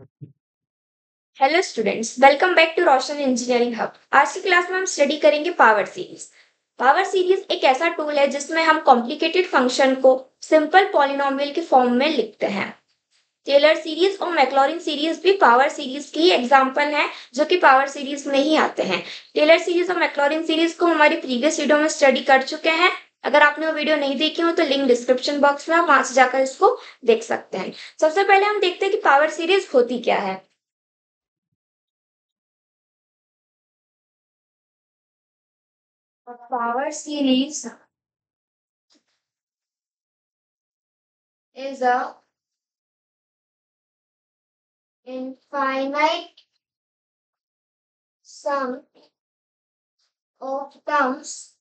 Hello students, welcome back to Roshan engineering hub. आज की class में हम स्टडी करेंगे पावर सीरीज। पावर सीरीज एक ऐसा टूल है जिसमें हम कॉम्प्लिकेटेड फंक्शन को सिंपल पॉलिनोमियल के फॉर्म में लिखते हैं। टेलर सीरीज और मैक्लॉरिन सीरीज भी पावर सीरीज की एग्जांपल हैं जो कि पावर सीरीज में ही आते हैं। टेलर सीरीज और मैक्लॉरिन सीरीज को हमारी प्रीवियस वीडियो में स्टडी कर चुके हैं। अगर आपने वो वीडियो नहीं देखी हो तो लिंक डिस्क्रिप्शन बॉक्स में आप वहां से जाकर इसको देख सकते हैं। सबसे पहले हम देखते हैं कि पावर सीरीज होती क्या है। A power series is a infinite sum of terms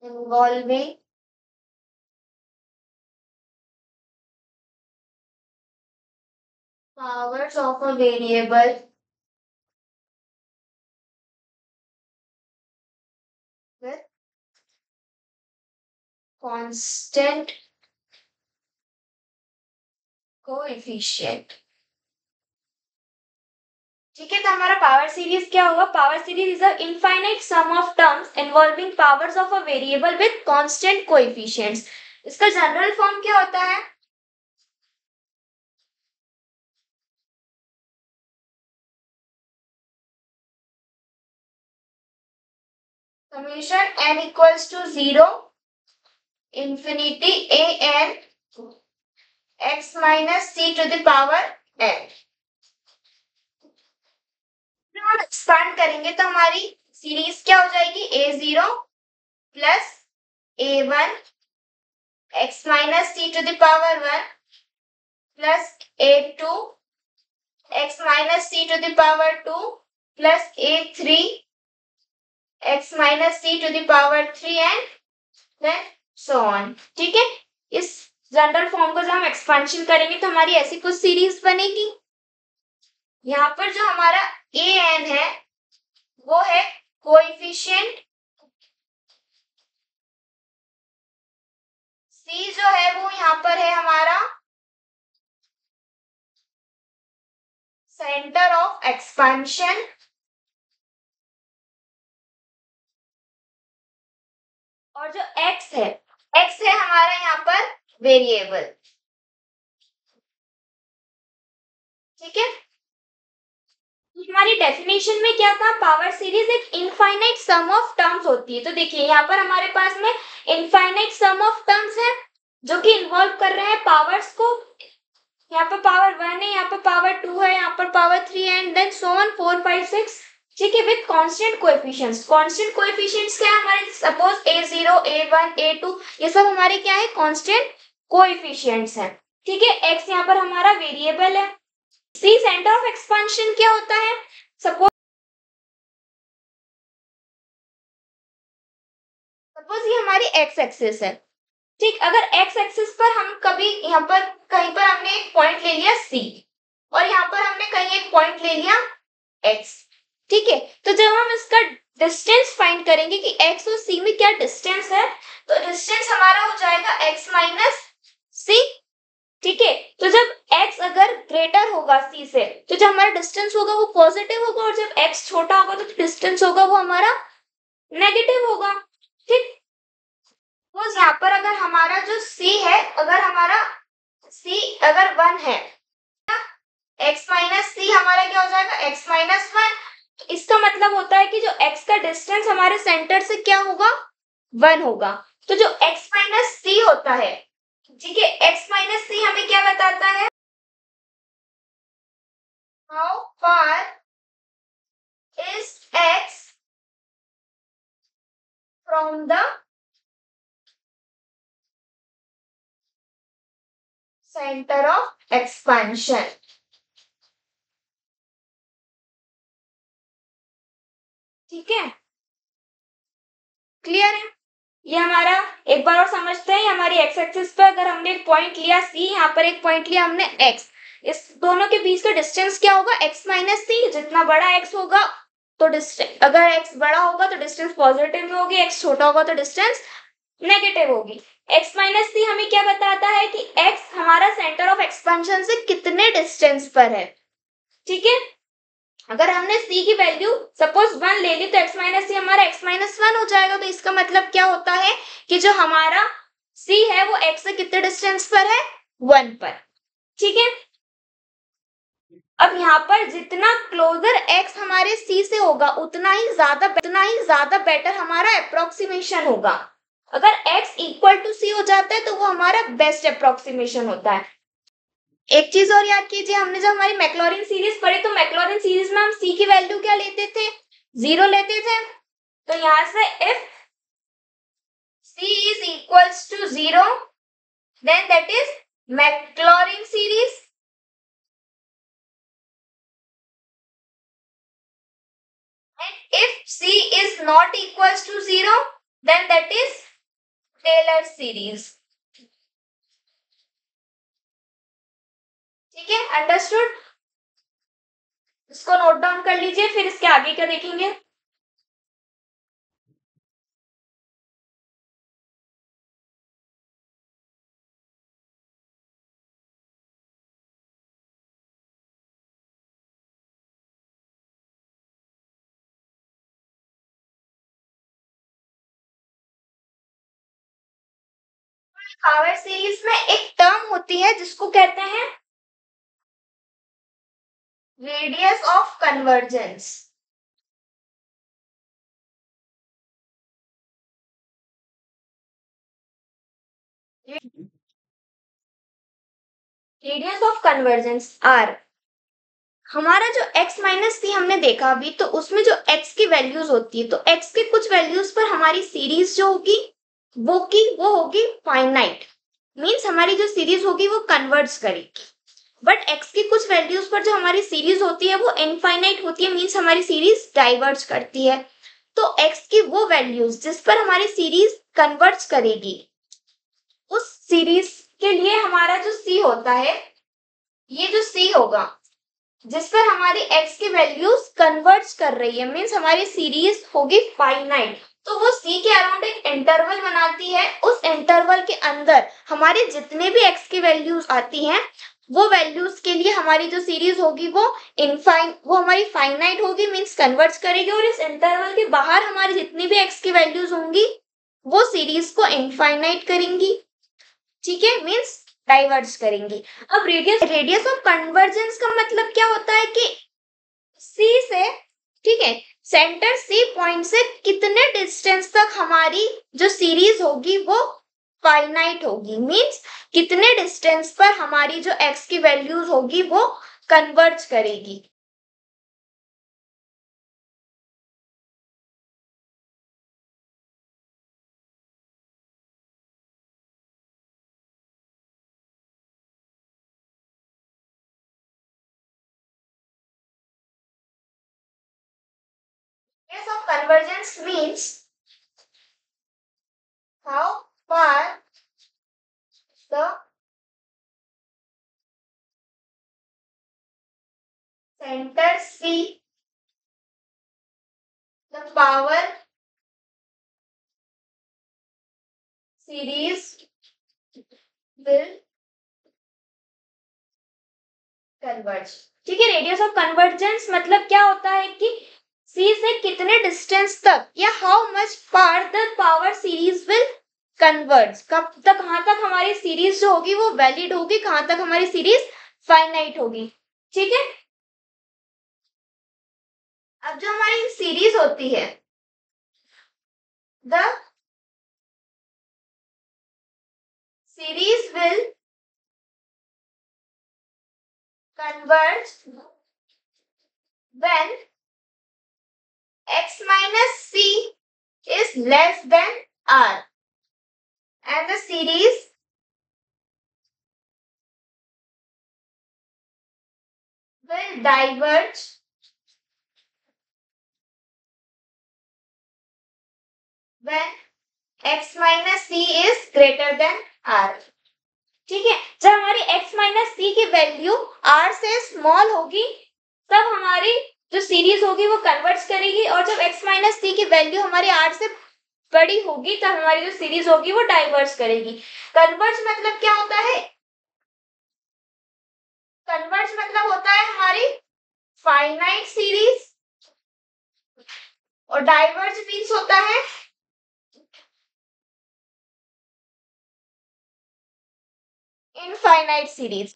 involving powers of a variable with constant coefficient। ठीक है, तो हमारा पावर सीरीज क्या होगा? Power series is a infinite sum of terms involving powers of a variable with constant coefficients. इसका general form क्या होता है? Summation n equals to 0 infinity a n x minus c to the power n। हम expand करेंगे तो हमारी series क्या हो जाएगी? a0 plus a1 x minus c to the power 1 plus a2 x minus c to the power 2 plus a3 x minus c to the power 3 and then so on. ठीक है, इस general form को जब हम expansion करेंगे तो हमारी ऐसी कुछ सीरीज बनेगी। यहाँ पर जो हमारा ए एन है वो है कोएफिशिएंट, सी जो है वो यहाँ पर है हमारा सेंटर ऑफ एक्सपेंशन, और जो एक्स है हमारा यहाँ पर वेरिएबल। ठीक है, हमारी डेफिनेशन में क्या था? पावर सीरीज एक इनफाइनाइट सम ऑफ टर्म्स होती है। तो देखिए यहाँ पर हमारे पास में इनफाइनाइट सम ऑफ टर्म्स है जो कि इन्वॉल्व कर रहे हैं पावर्स को। यहाँ पर पावर 1 है, यहाँ पर पावर 2 है, यहाँ पर power 3 and then so on 4 5 6। ठीक है, with constant coefficients. Constant coefficients क्या है हमारे? सपोज a0 a1 a2 ये सब हमारे क्या है? कांस्टेंट कोएफिशिएंट्स हैं। ठीक है, x यहाँ पर हमारा वेरिएबल है। सी सेंटर ऑफ एक्सपेंशन क्या होता है? सपोज ये हमारी एक्स एक्सिस है। ठीक, अगर एक्स एक्सिस पर हम कभी यहाँ पर कहीं पर हमने एक पॉइंट ले लिया सी और यहाँ पर हमने कहीं एक पॉइंट ले लिया एक्स। ठीक है, तो जब हम इसका डिस्टेंस फाइंड करेंगे कि एक्स और सी में क्या डिस्टेंस है, तो डिस्टेंस हमारा हो जाएगा एक्स माइनस सी। ठीक है, तो जब x अगर ग्रेटर होगा c से तो जो हमारा डिस्टेंस होगा वो पॉजिटिव होगा, और जब x छोटा होगा तो डिस्टेंस होगा वो हमारा नेगेटिव होगा। ठीक, तो यहाँ पर अगर हमारा जो c है, अगर हमारा c अगर 1 है, x माइनस सी हमारा क्या हो जाएगा? x minus 1। तो इसका मतलब होता है कि जो x का डिस्टेंस हमारे सेंटर से क्या होगा? 1 होगा। तो जो x माइनस सी होता है, ठीक है, x माइनस सी हमें क्या बताता है? How far is x from the centre of expansion. ठीक है, क्लियर है? ये हमारा एक बार और समझते हैं। हमारी एक्स एक्सिस पे अगर हमने एक पॉइंट लिया सी, यहाँ पर एक पॉइंट लिया हमने एक्स, इस दोनों के बीच का डिस्टेंस क्या होगा? एक्स माइनस सी। जितना बड़ा एक्स होगा तो डिस्टेंस, अगर एक्स बड़ा होगा तो डिस्टेंस पॉजिटिव में होगी, एक्स छोटा होगा तो डिस्टेंस नेगेटिव होगी। x माइनस सी हमें क्या बताता है कि x हमारा सेंटर ऑफ एक्सपेंशन से कितने डिस्टेंस पर है। ठीक है, अगर हमने c की वैल्यू सपोज 1 ले ली तो x माइनस सी हमारा x माइनस 1 हो जाएगा। तो इसका मतलब क्या होता है कि जो हमारा c है वो x से कितने डिस्टेंस पर है, 1 पर। ठीक है, अब यहाँ पर जितना क्लोजर x हमारे c से होगा उतना ही ज्यादा बेटर हमारा अप्रोक्सीमेशन होगा। अगर x इक्वल टू c हो जाता है तो वो हमारा बेस्ट अप्रोक्सीमेशन होता है। एक चीज और याद कीजिए, हमने जब हमारी मैक्लॉरिन सीरीज पढ़ी तो मैक्लॉरिन सीरीज में हम c की वैल्यू क्या लेते थे, 0 लेते थे। तो यहां से if c is equals to 0 then that is Maclaurin series. And if c is not equals to 0 then that is Taylor series. ठीक है, अंडरस्टूड। इसको नोट डाउन कर लीजिए, फिर इसके आगे क्या देखेंगे। पावर सीरीज में एक टर्म होती है जिसको कहते हैं radius of convergence. Radius of convergence R. हमारा जो x माइनस सी हमने देखा अभी, तो उसमें जो x की वैल्यूज होती है तो x के कुछ वैल्यूज पर हमारी सीरीज जो होगी वो होगी फाइनाइट। मींस हमारी जो सीरीज होगी वो कन्वर्ज करेगी। बट x की कुछ वैल्यूज पर जो हमारी सीरीज होती है वो इनफाइनाइट होती है, मींस हमारी सीरीज डाइवर्ज करती है। तो x की वो वैल्यूज जिस पर हमारी सीरीज कन्वर्ज करेगी उस सीरीज के लिए हमारा जो c होता है, ये जो c होगा जिस पर हमारी x की वैल्यूज कन्वर्ज कर रही है, मींस हमारी सीरीज होगी फाइनाइट। तो वो c के अराउंड एक इंटरवल बनाती है। उस इंटरवल के अंदर हमारे जितने भी x की वैल्यूज आती हैं वो वैल्यूज के लिए हमारी जो सीरीज होगी वो हमारी फाइनाइट होगी, मींस कन्वर्ज करेगी। और इस इंटरवल के बाहर हमारी जितनी भी x की वैल्यूज होंगी वो सीरीज को इनफाइनाइट करेंगी। ठीक है, मींस डाइवर्ज करेंगी। अब रेडियस ऑफ कन्वर्जेंस का मतलब क्या होता है कि C से, ठीक है, सेंटर C पॉइंट से कितने डिस्टेंस तक हमारी जो सीरीज होगी वो फाइनाइट होगी, मींस कितने डिस्टेंस पर हमारी जो x की वैल्यूज होगी वो कन्वर्ज करेगी। Radius of convergence means how far the center C, the power series will converge। ठीक है, रेडियस ऑफ कन्वर्जेंस मतलब क्या होता है कि C से कितने डिस्टेंस तक या how much far the power series will converge, कब तक कहां तक हमारी सीरीज जो होगी वो वैलिड होगी, कहां तक हमारी सीरीज फाइनाइट होगी। ठीक है, अब जो हमारी सीरीज होती है the series will converge when x minus c is less than r and the series will diverge when x minus c is greater than r। ठीक है, जब हमारी x माइनस सी की वैल्यू r से स्मॉल होगी तब हमारी जो सीरीज होगी वो कन्वर्ज करेगी, और जब x माइनस सी की वैल्यू हमारे r से बड़ी होगी तो हमारी जो सीरीज होगी वो डाइवर्ज करेगी। कन्वर्ज मतलब क्या होता है? कन्वर्ज मतलब होता है हमारी फाइनाइट सीरीज, और डाइवर्ज मीन्स होता है इनफाइनाइट सीरीज।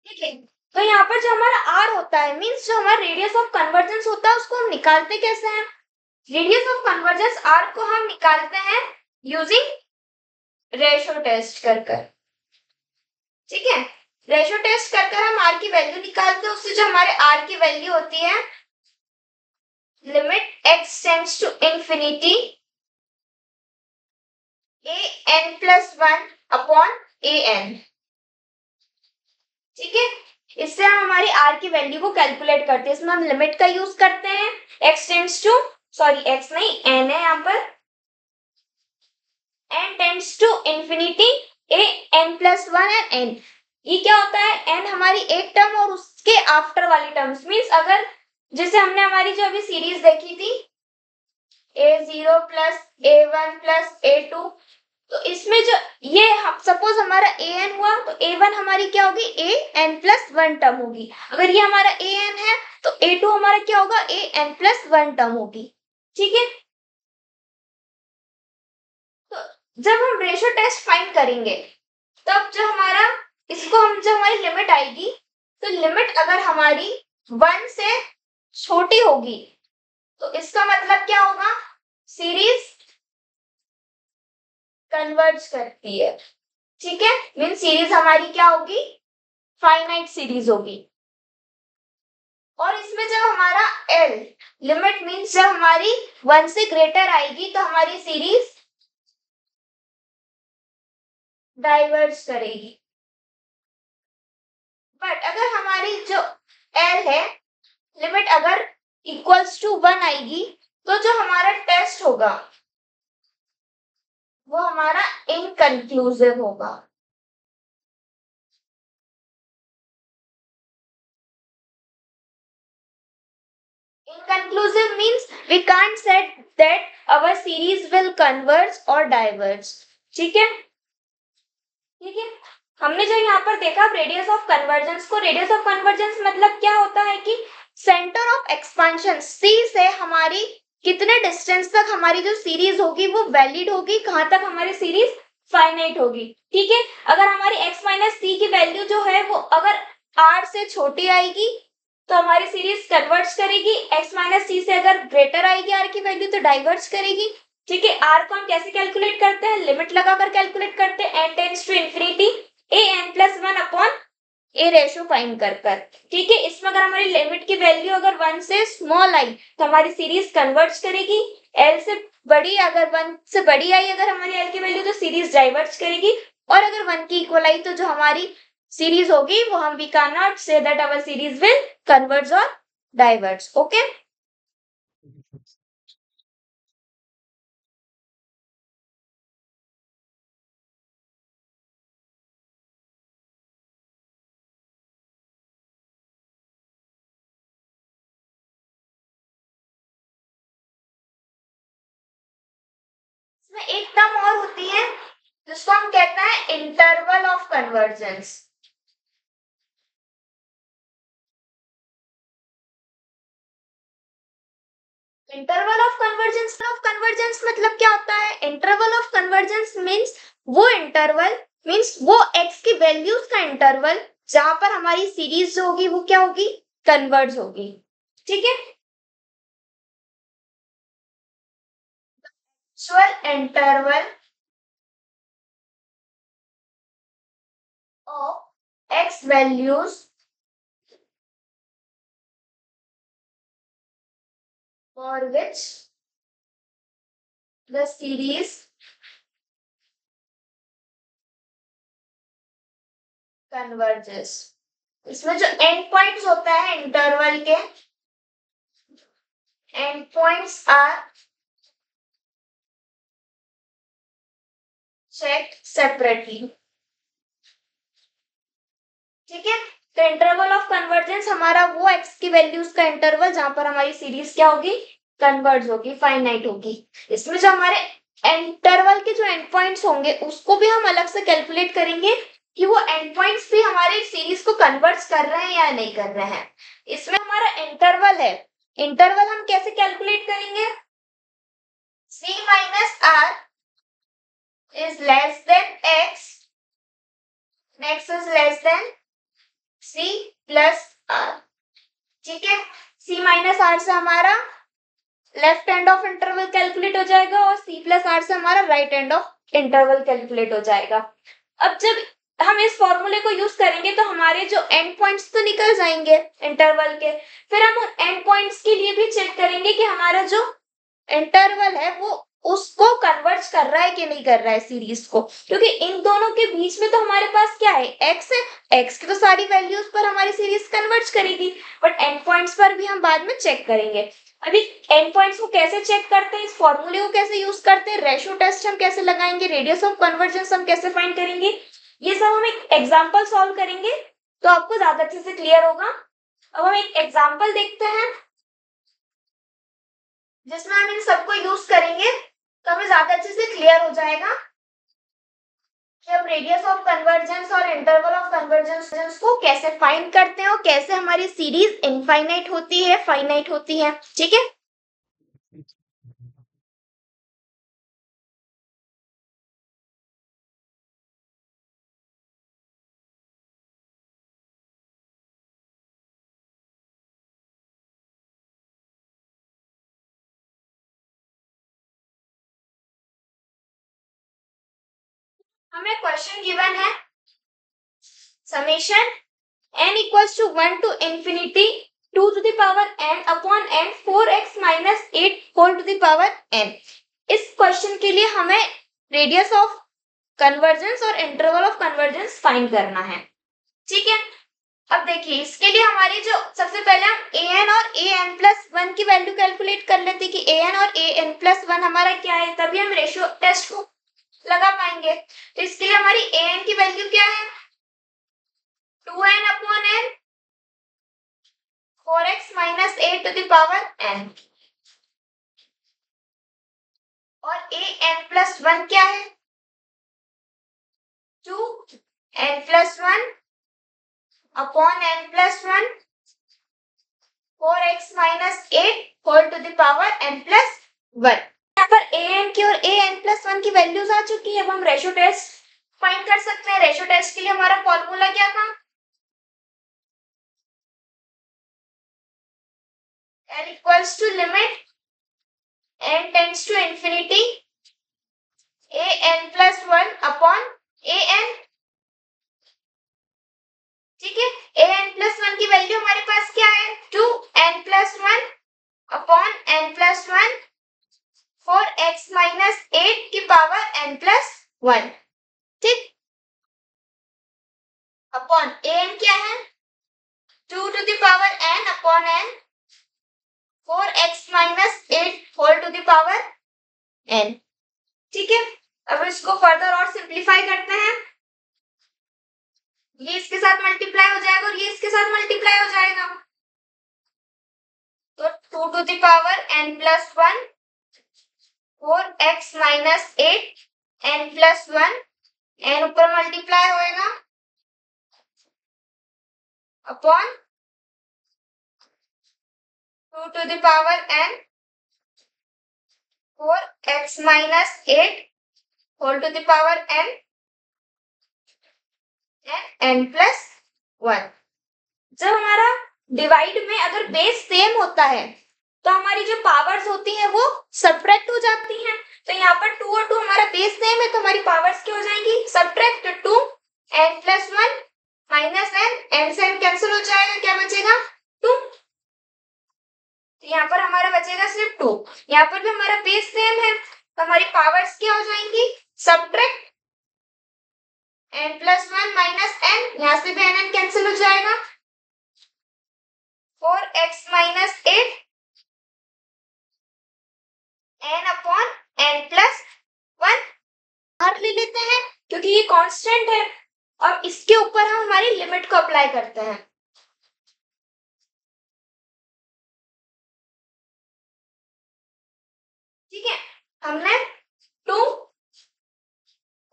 ठीक है, तो यहाँ पर जो हमारा आर होता है मीन्स जो हमारा रेडियस ऑफ कन्वर्जेंस होता है उसको हम निकालते कैसे हैं? रेडियस ऑफ कन्वर्जेंस आर को हम निकालते हैं यूजिंग रेशो टेस्ट कर कर। ठीक है, रेशो टेस्ट कर कर हम आर की वैल्यू निकालते हैं, उससे जो हमारे आर की वैल्यू होती है limit x tends to infinity a n plus one upon a n. ठीक है, इससे हम हमारी आर की वैल्यू को कैलकुलेट करते हैं। इसमें हम लिमिट का यूज करते हैं, x tends to, sorry x नहीं एन है यहाँ पर, n tends to infinity a n plus one and n. ये क्या होता है? एन हमारी एक टर्म और उसके आफ्टर वाली टर्म्स मीन्स अगर जैसे हमने हमारी जो अभी सीरीज देखी थी a0 plus a1 plus a2, तो इसमें जो ये सपोज हमारा ए एन हुआ तो a1 हमारी क्या होगी? ए एन प्लस वन टर्म होगी। अगर ये हमारा ए एन है तो a2 हमारा क्या होगा? ए एन प्लस वन टर्म होगी। ठीक है, तो जब हम रेशो टेस्ट फाइंड करेंगे तब जो हमारा इसको हम जब हमारी लिमिट आएगी तो लिमिट अगर हमारी वन से छोटी होगी तो इसका मतलब क्या होगा? सीरीज कन्वर्ज करती है। ठीक है, मीन सीरीज हमारी क्या होगी? फाइनाइट सीरीज होगी। और इसमें जब हमारा एल लिमिट मीन्स जब हमारी वन से ग्रेटर आएगी तो हमारी सीरीज डाइवर्ज करेगी। बट अगर हमारी जो एल है लिमिट अगर इक्वल्स टू वन आएगी तो जो हमारा टेस्ट होगा वो हमारा इनकंक्लूसिव होगा। Inconclusive means we can't say that our series will converge or diverge. ठीक है, ठीक है, हमने जो यहाँ पर देखा रेडियस ऑफ कन्वर्जेंस को, रेडियस ऑफ कन्वर्जेंस मतलब क्या होता है कि सेंटर ऑफ एक्सपांशन सी से हमारी कितने डिस्टेंस तक हमारी जो सीरीज होगी वो वैलिड होगी, कहाँ तक हमारी सीरीज फाइनाइट होगी। ठीक है, अगर हमारी x माइनस सी की वैल्यू जो है वो अगर r से छोटी आएगी तो हमारी सीरीज कन्वर्ज करेगी, x माइनस सी से अगर ग्रेटर आएगी r की वैल्यू तो डाइवर्ज करेगी। ठीक है, r को हम कैसे कैलकुलेट करते हैं? लिमिट लगाकर कैलकुलेट करते हैं, n tends to infinity a n plus one upon a ratio find कर कर। ठीक है, इसमें अगर हमारी लिमिट की वैल्यू अगर वन से स्मॉल आई तो हमारी सीरीज कन्वर्ज करेगी, एल से बड़ी अगर वन से बड़ी आई अगर हमारी एल की वैल्यू तो सीरीज डाइवर्ज करेगी, और अगर वन की इक्वल आई तो जो हमारी सीरीज होगी वो हम we can not say that our series will converge और डाइवर्ज। ओके, इसमें एक टर्म और होती है जिसको हम कहते हैं interval of convergence. Interval of convergence मतलब क्या होता है? इंटरवल ऑफ कन्वर्जेंस मींस वो इंटरवल मींस वो एक्स की वैल्यूज का इंटरवल जहां पर हमारी सीरीज जो होगी वो क्या होगी? कन्वर्ज होगी। ठीक है, actual interval of x values for which the series converges. इसमें जो एंड पॉइंट्स होता है इंटरवल के, end points are check separately. ठीक है, तो इंटरवल ऑफ कन्वर्जेंस हमारा वो एक्स की वैल्यूज का इंटरवल जहां पर हमारी सीरीज क्या होगी? कन्वर्ज होगी, फाइनाइट होगी। इसमें जो हमारे इंटरवल के जो एंड पॉइंट्स होंगे उसको भी हम अलग से कैलकुलेट करेंगे कि वो एंड पॉइंट्स भी हमारे सीरीज को कन्वर्ज कर रहे हैं या नहीं कर रहे हैं। इसमें हमारा इंटरवल है, इंटरवल हम कैसे कैलकुलेट करेंगे? c minus r is less than x, x is less than c plus r। ठीक है, c माइनस r से हमारा left hand of interval calculate हो जाएगा और c प्लस r से हमारा right hand of interval calculate हो जाएगा। अब जब हम इस फॉर्मूले को यूज करेंगे तो हमारे जो एंड पॉइंट्स तो निकल जाएंगे इंटरवल के, फिर हम उन एंड पॉइंट्स के लिए भी चेक करेंगे कि हमारा जो इंटरवल है वो उसको कन्वर्ज कर रहा है कि नहीं कर रहा है सीरीज को, क्योंकि इन दोनों के बीच में तो हमारे पास क्या है, x है, x की तो सारी वैल्यूज पर हमारी सीरीज कन्वर्ज करेगी, बट एंड पॉइंट्स पर भी हम बाद में चेक करेंगे। अभी एंड पॉइंट्स को कैसे चेक करते हैं, इस फॉर्मूले को कैसे यूज करते हैं, रेशियो टेस्ट हम कैसे लगाएंगे, रेडियस ऑफ कन्वर्जेंस हम कैसे फाइंड करेंगे, ये सब हम एक एग्जाम्पल सॉल्व करेंगे तो आपको ज्यादा अच्छे से क्लियर होगा। अब हम एक एग्जाम्पल देखते हैं जिसमें हम इन सबको यूज करेंगे तो हमें ज्यादा अच्छे से क्लियर हो जाएगा कि हम रेडियस ऑफ कन्वर्जेंस और इंटरवल ऑफ कन्वर्जेंस को कैसे फाइंड करते हैं और कैसे हमारी सीरीज इनफाइनाइट होती है, फाइनाइट होती है। ठीक है, हमें क्वेश्चन गिवन है summation n equals to 1 to infinity 2 to the power n upon n 4x minus 8 whole to the power n। इस क्वेश्चन के लिए हमें रेडियस ऑफ कन्वर्जेंस और इंटरवल ऑफ कन्वर्जेंस फाइंड करना है। ठीक है, अब देखिए इसके लिए हमारी जो सबसे पहले हम an और an प्लस 1 की वैल्यू कैलकुलेट कर लेते हैं कि an और an प्लस 1 हमारा क्या है, तभी हम रेशियो टेस्ट को लगा पाएंगे। तो इसके लिए हमारी an की वैल्यू क्या है, 2n upon n 4x minus 8 to the power n, और an प्लस 1 क्या है, 2n plus 1 upon n plus 1 4x minus 8 whole to the power n plus 1। यहाँ पर an की और an प्लस 1 की वैल्यूज आ चुकी है। अब हम रेशियो टेस्ट फाइंड कर सकते हैं। रेशियो टेस्ट के लिए हमारा फॉर्मूला क्या था, L equals to limit n tends to infinity an plus 1 upon an। ठीक है, an प्लस 1 की वैल्यू हमारे पास क्या है, 2n plus 1 upon n plus 1 4x minus 8 की पावर n प्लस 1। ठीक, अपॉन an क्या है, 2 to the power n upon n 4x minus 8 whole to the power n। ठीक है, अब इसको फर्दर और सिंप्लीफाई करते हैं। ये इसके साथ मल्टीप्लाई हो जाएगा और ये इसके साथ मल्टीप्लाई हो जाएगा, तो 2 to the power n plus 1 4x minus 8 n plus 1, n ऊपर मल्टीप्लाई होएगा upon 2 to the power n 4x minus 8 whole to the power n n plus 1। जब हमारा डिवाइड में अगर बेस सेम होता है तो हमारी जो पावर्स होती हैं वो सब्ट्रैक्ट हो जाती हैं। तो यहाँ पर 2 और 2 हमारा बेस सेम है तो हमारी पावर्स क्या हो जाएंगी, सब्ट्रैक्ट, तो 2 n प्लस 1 माइनस n से n कैंसिल हो जाएगा, क्या बचेगा 2। तो यहाँ पर हमारा बचेगा सिर्फ 2। यहाँ पर भी हमारा बेस सेम है तो हमारी पावर्स क्या हो जाएंगी, subtract n plus 1 minus n, यहाँ से भी n कैंसिल हो जाएगा, 4x minus 8 n upon n plus 1 बाहर ले लेते हैं क्योंकि ये कांस्टेंट है और इसके ऊपर हम हमारी लिमिट को अप्लाई करते हैं। हमने 2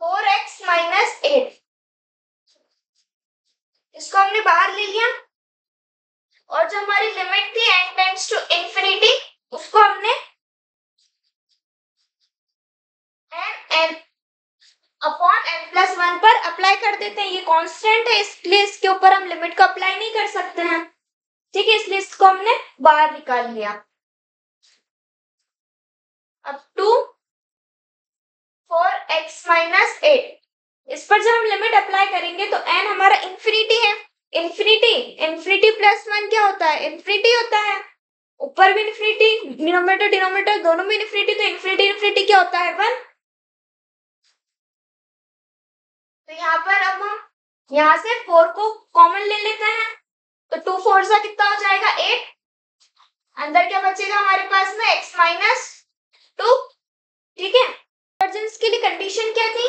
4x माइनस 8 इसको हमने बाहर ले लिया और जो हमारी लिमिट थी n टेंड्स टू इंफिनिटी उसको हमने n अपॉन n+1 पर अप्लाई कर देते हैं। ये कांस्टेंट है इसलिए इसके ऊपर हम लिमिट को अप्लाई नहीं कर सकते हैं, ठीक है, इसलिए इसको हमने बाहर निकाल लिया। अब 2 4x माइनस 8 इस पर जब हम लिमिट अप्लाई करेंगे तो n हमारा इंफिनिटी है, इंफिनिटी प्लस 1 क्या होता है, इंफिनिटी होता है, ऊपर भी इंफिनिटी, डिनोमिनेटर दोनों में इंफिनिटी, तो इंफिनिटी क्या होता है 1। तो यहाँ पर अब हम यहाँ से 4 को कॉमन ले लेते हैं तो 2 4 सा कितना हो जाएगा 8, अंदर क्या बचेगा हमारे पास में x माइनस 2, ठीक है। कन्वर्जेंस के लिए कंडीशन क्या थी,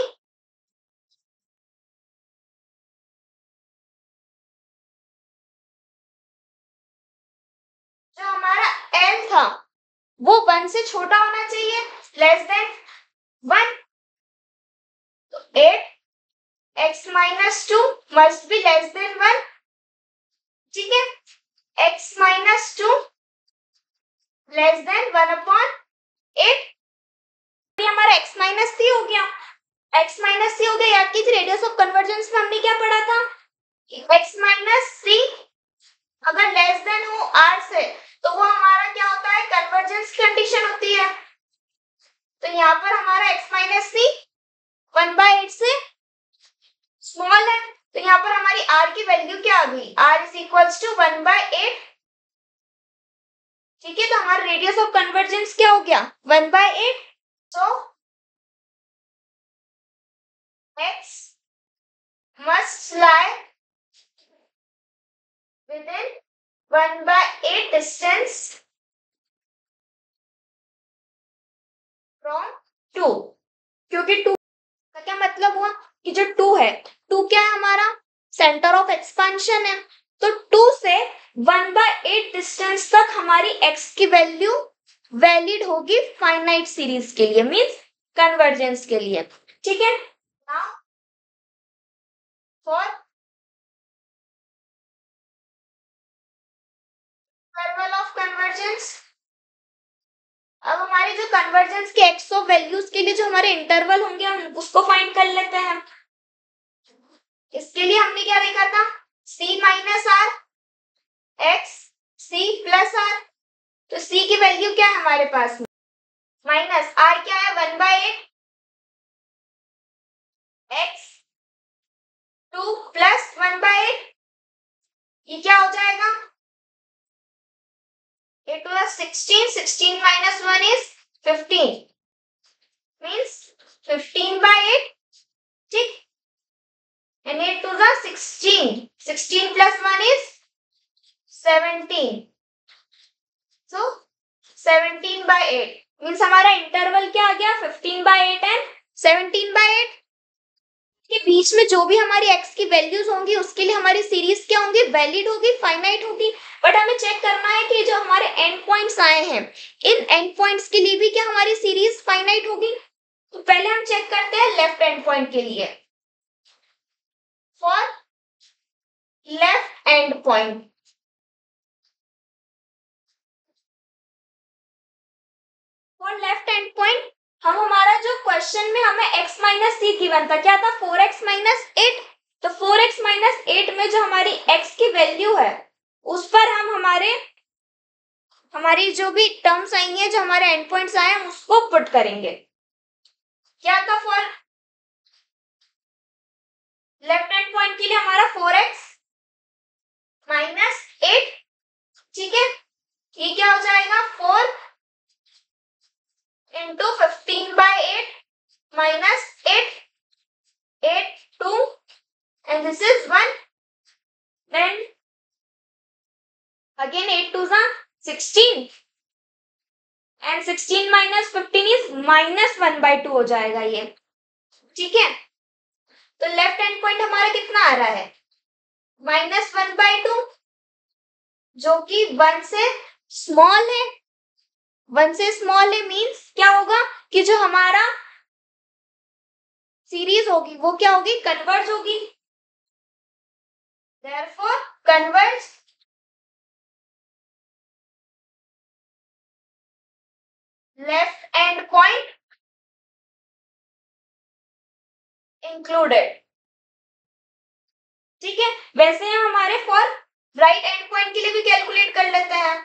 जो हमारा n था वो 1 से छोटा होना चाहिए, लेस देन 1, तो 8x minus 2 must be less than 1, ठीक है, x minus 2 less than 1 upon 8, ये हमारा x माइनस 3 हो गया, x माइनस 3 हो गया। याद कीजिए रेडियस ऑफ कन्वर्जेंस में हमने क्या पढ़ा था, x माइनस 3 अगर लेस देन हो r से तो वो हमारा क्या होता है, कन्वर्जेंस कंडीशन होती है। तो यहाँ पर हमारा x माइनस 3 1/8 से स्मॉल है, तो यहाँ पर हमारी r की वैल्यू क्या आ गई, r इज इक्वल्स टू 1/8, ठीक है। तो हमारा रेडियस ऑफ कन्वर्जेंस क्या हो गया 1/8, so x must lie within 1/8 distance from 2, क्योंकि 2 का क्या मतलब हुआ कि जो 2 है, 2 क्या है हमारा सेंटर ऑफ एक्सपेंशन है, तो 2 से 1/8 डिस्टेंस तक हमारी x की वैल्यू वैलिड होगी फाइनाइट सीरीज के लिए, मींस कन्वर्जेंस के लिए, ठीक है। Now for interval of convergence, अब हमारे जो कन्वर्जेंस के x ऑफ वैल्यूज के लिए जो हमारे इंटरवल होंगे हम उसको फाइंड कर लेते हैं। इसके लिए हमने क्या देखा था, c minus R x c plus R, तो c की वैल्यू क्या है हमारे पास में माइनस r क्या है 1/8 x 2 प्लस 1/8, ये क्या हो जाएगा 8 to the 16 minus 1 is 15 means 15/8, ठीक, and 8 to the 16 plus 1 is 17, so 17/8 means हमारा इंटरवल क्या आ गया 15/8 एंड 17/8 के बीच में जो भी हमारी x की वैल्यूज होंगी उसके लिए हमारी सीरीज क्या होंगी, वैलिड होगी, फाइनाइट होगी। बट हमें चेक करना है कि जो हमारे एंड पॉइंट्स आए हैं इन एंड पॉइंट्स के लिए भी क्या हमारी सीरीज फाइनाइट होगी। तो पहले हम चेक करते हैं लेफ्ट एंड पॉइंट के लिए, for left and point for left and point हम हमारा जो क्वेश्चन में हमें x माइनस सी गिवन था क्या था 4x माइनस 8, तो 4x माइनस 8 में जो हमारी x की वैल्यू है उस पर हम हमारी जो भी टर्म्स आई हैं जो हमारे एंड पॉइंट्स आए हैं उसको पुट करेंगे। क्या था फॉर लेफ्ट हैंड पॉइंट के लिए हमारा 4x माइनस 8, ठीक है, ये क्या हो जाएगा 4 into 15/8 minus 8 2 and this is 1, then again 8 2 are 16 and 16 minus 15 is minus 1/2 हो जाएगा ये, ठीक है। तो लेफ्ट हैंड पॉइंट हमारा कितना आ रहा है -1/2 जो कि 1 से स्मॉल है, 1 से स्मॉल है मीन्स क्या होगा कि जो हमारा सीरीज होगी वो क्या होगी, कन्वर्ज होगी। Therefore converge left end point included। ठीक है, वैसे हम हमारे फॉर राइट एंड पॉइंट के लिए भी कैलकुलेट कर लेते हैं।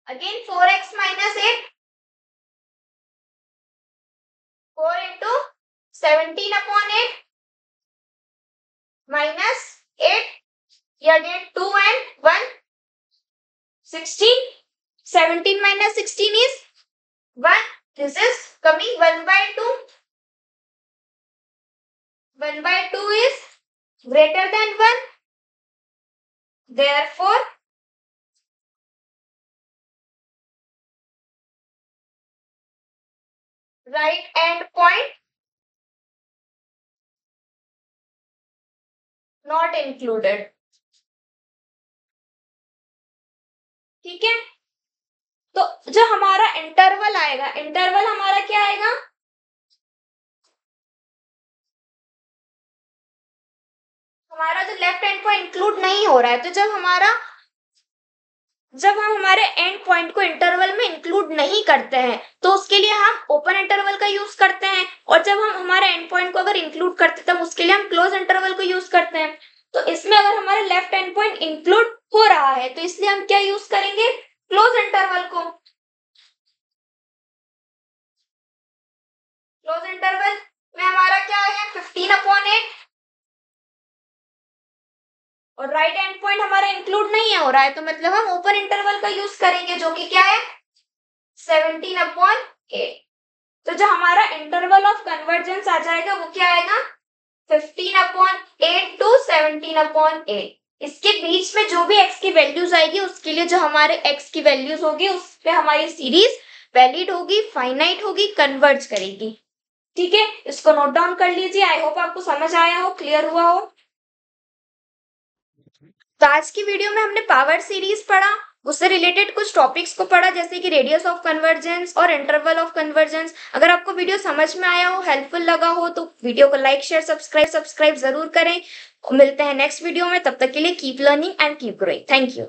Again 4x minus 8, 4 into 17 upon 8 minus 8, ये again 2 and 1, 16, 17 minus 16 is 1, this is coming 1 by 2, 1 by 2 is greater than 1, therefore right end point not included। ठीक है, तो जो हमारा इंटरवल आएगा, इंटरवल हमारा क्या आएगा, हमारा जो लेफ्ट एंड पॉइंट इंक्लूड नहीं हो रहा है, तो जब हम हमारे एंड पॉइंट को इंटरवल में इंक्लूड नहीं करते हैं तो उसके लिए हम ओपन इंटरवल का यूज करते हैं, और जब हम हमारे एंड पॉइंट को अगर इंक्लूड करते हैं तब उसके लिए हम क्लोज इंटरवल को यूज करते हैं। तो इसमें अगर हमारा लेफ्ट एंड पॉइंट इंक्लूड हो रहा है तो इसलिए हम क्या यूज करेंगे, क्लोज इंटरवल को। क्लोज इंटरवल में हमारा क्या है 15/8, और राइट एंड पॉइंट हमारा इंक्लूड नहीं हो रहा है तो मतलब हम ओपन इंटरवल का यूज करेंगे जो कि क्या है 17/8। तो जो हमारा इंटरवल ऑफ कन्वर्जेंस आ जाएगा वो क्या आएगा 15/8 टू 17/8। इसके बीच में जो भी x की वैल्यूज आएगी उसके लिए जो हमारे x की वैल्यूज होगी उस पे हमारी सीरीज वैलिड होगी, फाइनाइट होगी, कन्वर्ज करेगी। ठीक है, इसको नोट डाउन कर लीजिए। आई होप आपको समझ आया हो, क्लियर हुआ हो। तो आज की वीडियो में हमने पावर सीरीज पढ़ा, उससे रिलेटेड कुछ टॉपिक्स को पढ़ा जैसे कि रेडियस ऑफ कन्वर्जेंस और इंटरवल ऑफ कन्वर्जेंस। अगर आपको वीडियो समझ में आया हो, हेल्पफुल लगा हो तो वीडियो को लाइक शेयर सब्सक्राइब जरूर करें। मिलते हैं नेक्स्ट वीडियो में, तब तक के लिए keep learning and keep growing. Thank you.